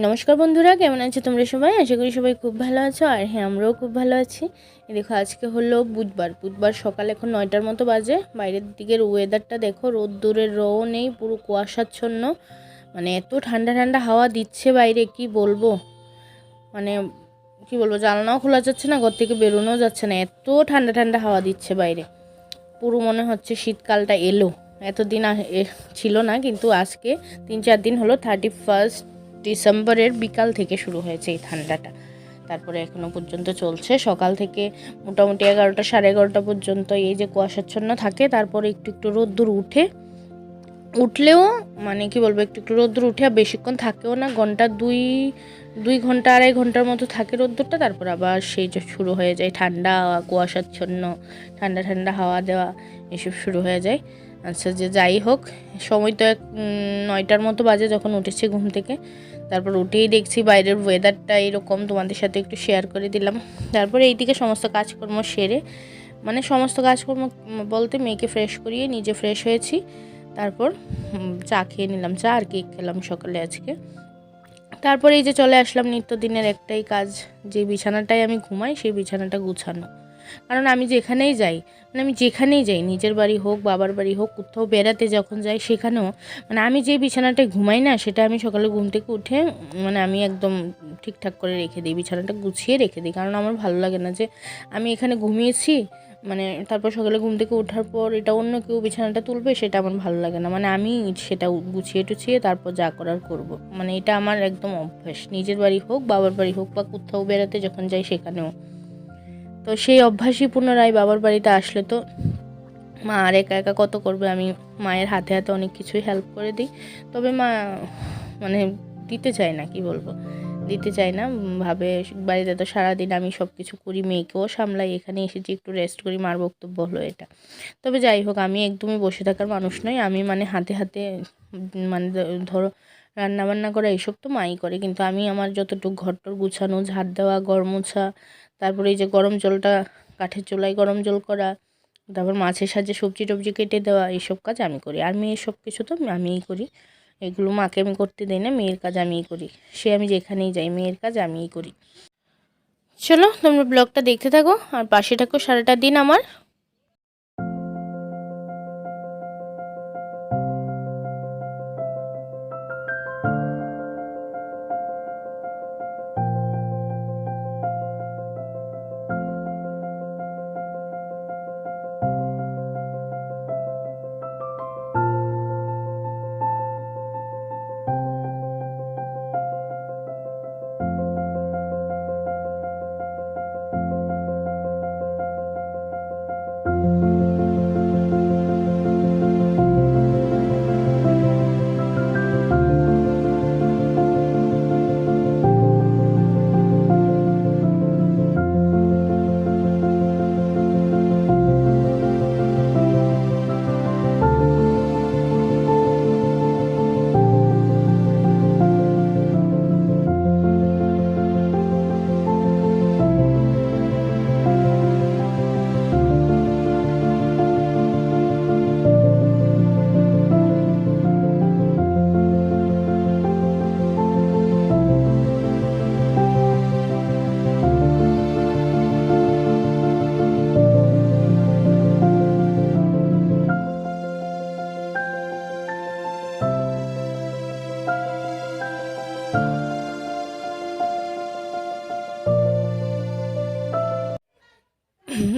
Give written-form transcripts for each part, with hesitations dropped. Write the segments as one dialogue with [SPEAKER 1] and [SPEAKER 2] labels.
[SPEAKER 1] নমস্কার বন্ধুরা, কেমন আছো তোমরা সবাই? আশা করি সবাই খুব ভালো আছো। আর হ্যাঁ, আমরাও খুব ভালো আছি। দেখো, আজকে হলো বুধবার সকাল, এখন 9টার মতো বাজে। বাইরের দিকের ওয়েদারটা দেখো, রোদ্দুরের রও নেই, পুরো কুয়াশাচ্ছন্ন। মানে এত ঠান্ডা ঠান্ডা হাওয়া দিচ্ছে বাইরে, কি বলবো। মানে কি বলবো, জানলাও খোলা যাচ্ছে না, ঘর থেকে বেরোনোও যাচ্ছে না, এত ঠান্ডা ঠান্ডা হাওয়া দিচ্ছে বাইরে। পুরো মনে হচ্ছে শীতকালটা এলো। এতদিন ছিল না, কিন্তু আজকে 3-4 দিন হলো, 31 ডিসেম্বরের বিকাল থেকে শুরু হয়েছে এই ঠান্ডাটা। তারপরে এখনো পর্যন্ত চলছে, সকাল থেকে মোটামুটি 11টা 11:30 পর্যন্ত এই যে কুয়াশাচ্ছন্ন থাকে। তারপরে একটু একটু রোদ্দুর উঠলেও মানে কি বলবো, একটু একটু রোদ্দুর উঠে আর বেশিক্ষণ থাকেও না, ঘন্টা দুই ঘন্টা 2.5 ঘন্টার মতো থাকে রোদ্দুরটা। তারপর আবার সেই যে শুরু হয়ে যায় ঠান্ডা, কুয়াশাচ্ছন্ন, ঠান্ডা ঠান্ডা হাওয়া দেওয়া, এসব শুরু হয়ে যায়। আচ্ছা, যে যাই হোক, সময় তো 9টার মতো বাজে যখন উঠেছি ঘুম থেকে। তারপর উঠেই দেখছি বাইরের ওয়েদারটা এরকম, তোমাদের সাথে একটু শেয়ার করে দিলাম। তারপরে এইদিকে সমস্ত কাজকর্ম সেরে, মানে সমস্ত কাজকর্ম বলতে মেয়েকে ফ্রেশ করিয়ে নিজে ফ্রেশ হয়েছি। তারপর চা খেয়ে নিলাম, চা আর কেক খেলাম সকালে আজকে। তারপরে এই যে চলে আসলাম নিত্যদিনের একটাই কাজ, যে বিছানাটায় আমি ঘুমাই সেই বিছানাটা গুছানো। কারণ আমি যেখানেই যাই, নিজের বাড়ি হোক, বাবার বাড়ি হোক, কোথাও বেড়াতে যখন যাই, সেখানেও মানে আমি যে বিছানাটায় ঘুমাই না, সেটা আমি সকালে ঘুম থেকে উঠে মানে আমি একদম ঠিকঠাক করে রেখে দিই, বিছানাটা গুছিয়ে রেখে দিই। কারণ আমার ভালো লাগে না যে আমি এখানে ঘুমিয়েছি, মানে তারপর সকালে ঘুম থেকে ওঠার পর এটা অন্য কেউ বিছানাটা তুলবে, সেটা আমার ভালো লাগে না। মানে আমি সেটা গুছিয়ে টুছিয়ে তারপর যা করার করব। মানে এটা আমার একদম অভ্যাস, নিজের বাড়ি হোক, বাবার বাড়ি হোক, বা কোথাও বেড়াতে যখন যাই সেখানেও। তো সেই অভ্যাসই পুনরায় বাবার বাড়িতে আসলে তো মা আর একা একা কত করবে। আমি মায়ের হাতে হাতে অনেক কিছুই হেল্প করে দিই, তবে মা মানে দিতে চায় না, কি বলবো, দিতে চায় না। ভাবে বাড়িতে তো সারাদিন আমি সব কিছু করি, মেয়েকেও সামলাই, এখানে এসেছি একটু রেস্ট করি, মার বক্তব্য হলো এটা। তবে যাই হোক, আমি একদমই বসে থাকার মানুষ নই। আমি মানে হাতে হাতে মানে ধরো রান্না বান্না করা এইসব তো মাই করে, কিন্তু আমি আমার যতটুকু ঘরটর গুছানো, ঝাড় দেওয়া, ঘর মোছা, তারপরে এই যে গরম জলটা, কাঠের চুলায় গরম জল করা, তারপর মাঝে সাঝে সবজি টবজি কেটে দেওয়া, এইসব কাজ আমি করি। আর মেয়ের সব কিছু তো আমিই করি। এগুলো মাকে আমি করতে দিই না, মেয়ের কাজ আমিই করি। সে আমি যেখানেই যাই, মেয়ের কাজ আমিই করি। চলো, তোমরা ব্লগটা দেখতে থাকো আর পাশে থাকো সারাটা দিন আমার।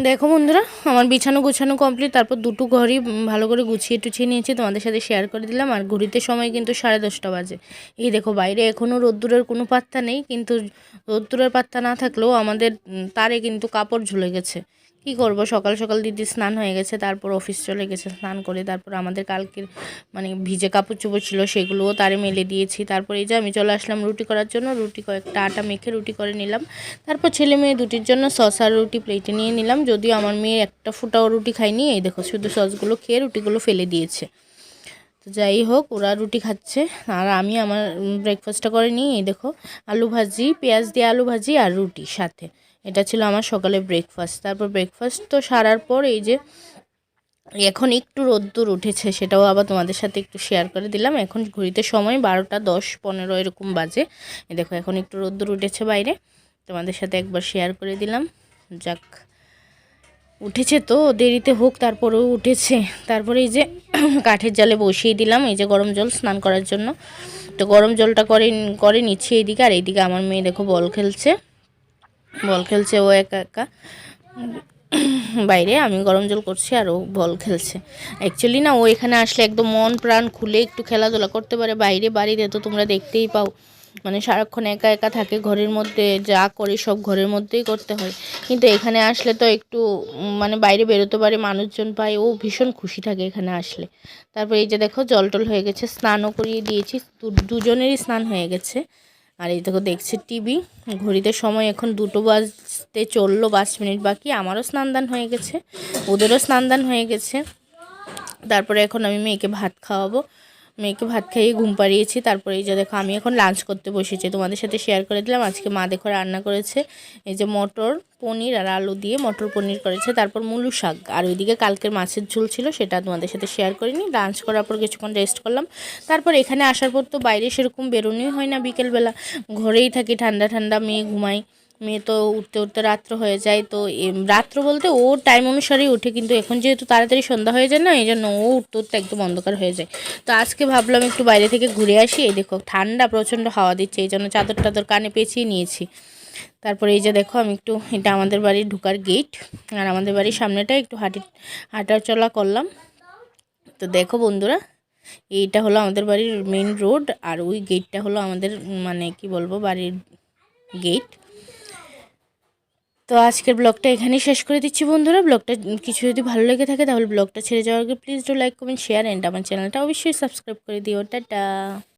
[SPEAKER 1] দেখো বন্ধুরা, আমার বিছানো গুছানো কমপ্লিট। তারপর দুটো ঘরই ভালো করে গুছিয়ে টুছিয়ে নিয়েছি, তোমাদের সাথে শেয়ার করে দিলাম। আর ঘড়িতে সময় কিন্তু 10:30 বাজে। এই দেখো, বাইরে এখনও রোদ্দুরের কোনো পাত্তা নেই, কিন্তু রোদ্দুরের পাত্তা না থাকলেও আমাদের তারে কিন্তু কাপড় ঝুলে গেছে। কি করব, সকাল সকাল দিদি স্নান হয়ে গেছে, তারপর অফিস চলে গেছে স্নান করে। তারপর আমাদের কালকের মানে ভিজে কাপড় চোপড় ছিল, সেগুলোও তারে মেলে দিয়েছি। তারপর এই যে আমি চলে আসলাম রুটি করার জন্য। রুটি কয়েকটা আটা মেখে রুটি করে নিলাম। তারপর ছেলে মেয়ে দুটির জন্য সস আর রুটি প্লেটে নিয়ে নিলাম। যদিও আমার মেয়ে একটা ফুটাও রুটি খায়নি, এই দেখো শুধু সসগুলো খেয়ে রুটিগুলো ফেলে দিয়েছে। তো যাই হোক, ওরা রুটি খাচ্ছে আর আমি আমার ব্রেকফাস্টটা করে নিই। এই দেখো, আলু ভাজি, পেঁয়াজ দিয়ে আলু ভাজি আর রুটি সাথে, এটা ছিল আমার সকালে ব্রেকফাস্ট। তারপর ব্রেকফাস্ট তো সারার পর এই যে এখন একটু রোদ্দুর উঠেছে, সেটাও আবার তোমাদের সাথে একটু শেয়ার করে দিলাম। এখন ঘড়িতে সময় 12:10-15 এরকম বাজে। দেখো এখন একটু রোদ্দুর উঠেছে বাইরে, তোমাদের সাথে একবার শেয়ার করে দিলাম। যাক, উঠেছে তো দেরিতে হোক, তারপরেও উঠেছে। তারপরে এই যে কাঠের জালে বসিয়ে দিলাম এই যে গরম জল স্নান করার জন্য। তো গরম জলটা করে নিচ্ছি এইদিকে। আর এইদিকে আমার মেয়ে দেখো বল খেলছে ও একা একা বাইরে। আমি গরম জল করছি আর ও বল খেলছে। অ্যাকচুয়ালি না, ও এখানে আসলে একদম মন প্রাণ খুলে একটু খেলাধুলা করতে পারে। বাড়িতে তো তোমরা দেখতেই পাও, মানে সারাক্ষণ একা একা থাকে ঘরের মধ্যে, যা করে সব ঘরের মধ্যেই করতে হয়। কিন্তু এখানে আসলে তো একটু মানে বাইরে বেরোতে পারে, মানুষজন পায়, ও ভীষণ খুশি থাকে এখানে আসলে। তারপর এই যে দেখো জল টল হয়ে গেছে, স্নানও করিয়ে দিয়েছি, দুজনেরই স্নান হয়ে গেছে। আর এই দেখো দেখছে টিভি। ঘড়িতে সময় এখন 2টো বাজতে চললো, 5 মিনিট বাকি। আমারও স্নান হয়ে গেছে, ওদেরও স্নান হয়ে গেছে। তারপরে এখন আমি মেয়েকে ভাত খাওয়াবো, মেয়েকে ভাত খাইয়ে ঘুম পাড়িয়েছি। তারপরে এই যে দেখো আমি এখন লাঞ্চ করতে বসেছি, তোমাদের সাথে শেয়ার করে দিলাম। আজকে মা দেখো রান্না করেছে এই যে মটর পনির আর আলু দিয়ে মটর পনির করেছে, তারপর মুলো শাক, আর ওইদিকে কালকের মাছের ঝোল ছিল, সেটা তোমাদের সাথে শেয়ার করিনি। লাঞ্চ করার পর কিছুক্ষণ রেস্ট করলাম। তারপর এখানে আসার পর তো বাইরে সেরকম বেরোনোই হয় না, বিকেলবেলা ঘরেই থাকি, ঠান্ডা ঠান্ডা, মেয়ে ঘুমাই। মেয়ে তো উঠতে উঠতে রাত্র হয়ে যায়। তো রাত্র বলতে ওর টাইম অনুসারেই উঠে, কিন্তু এখন যেহেতু তাড়াতাড়ি সন্ধ্যা হয়ে যায় না, এই জন্য ও উঠতে উঠতে একদম অন্ধকার হয়ে যায়। তো আজকে ভাবলাম একটু বাইরে থেকে ঘুরে আসি। এই দেখো ঠান্ডা প্রচণ্ড হাওয়া দিচ্ছে, এই জন্য চাদর টাদর কানে পেঁচিয়ে নিয়েছি। তারপরে এই যে দেখো আমি একটু, এটা আমাদের বাড়ির ঢোকার গেট, আর আমাদের বাড়ির সামনেটা একটু হাঁটা চলা করলাম। তো দেখো বন্ধুরা, এইটা হলো আমাদের বাড়ির মেন রোড, আর ওই গেটটা হলো আমাদের মানে কি বলবো বাড়ির গেট। তো আজকের ব্লগটা এখানেই শেষ করে দিচ্ছি বন্ধুরা। ব্লগটা কিছু যদি ভালো লেগে থাকে তাহলে ব্লগটা ছেড়ে যাওয়ার আগে please do like, comment, share, and আমার চ্যানেলটা অবশ্যই সাবস্ক্রাইব করে দিও। টাটা।